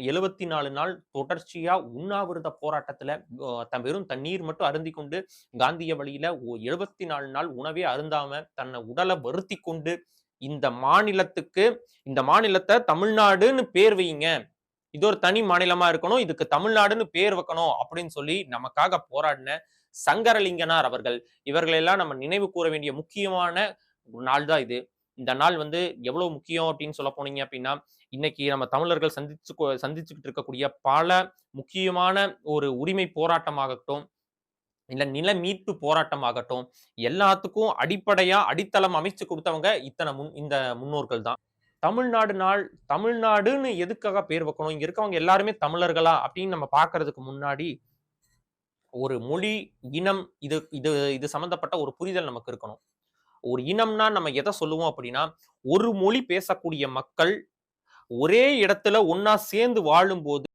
74 நாள் தொடர்ச்சியா உண்ணாவிரத போராட்டத்துல வெறும் தண்ணீர் மட்டும் அருந்திக் கொண்டு காந்திய வழியில 74 நாள் உணவே அருந்தாம தன்னை உடலை வருத்திக் கொண்டு இந்த மாநிலத்துக்கு இந்த மாநிலத்தை தமிழ்நாடுன்னு பேர் வையுங்க. இது ஒரு தனி மாநிலமா இருக்கணும். இதுக்கு தமிழ்நாடுன்னு பேர் வைக்கணும் அப்படின்னு சொல்லி நமக்காக போராடின சங்கரலிங்கனார் அவர்கள். இவர்களை எல்லாம் நம்ம நினைவு கூற வேண்டிய முக்கியமான நாள் தான் இது. இந்த நாள் வந்து எவ்வளவு முக்கியம் அப்படின்னு சொல்ல போனீங்க அப்படின்னா, இன்னைக்கு நம்ம தமிழர்கள் சந்திச்சுக்கிட்டு இருக்கக்கூடிய பல முக்கியமான ஒரு உரிமை போராட்டமாகட்டும், இல்ல நில மீட்பு போராட்டமாகட்டும், எல்லாத்துக்கும் அடிப்படையா அடித்தளம் அமைச்சு கொடுத்தவங்க இந்த முன்னோர்கள் தான். தமிழ்நாடு நாள் தமிழ்நாடுன்னு எதுக்காக பேர் வைக்கணும்? இங்க இருக்கவங்க எல்லாருமே தமிழர்களா? அப்படின்னு நம்ம பார்க்கிறதுக்கு முன்னாடி, ஒரு மொழி, இனம் இது இது இது சம்பந்தப்பட்ட ஒரு புரிதல் நமக்கு இருக்கணும். ஒரு இனம்னா நம்ம எத சொல்லுவோம் அப்படின்னா, ஒரு மொழி பேசக்கூடிய மக்கள் ஒரே இடத்துல ஒண்ணா சேர்ந்து வாழும்போது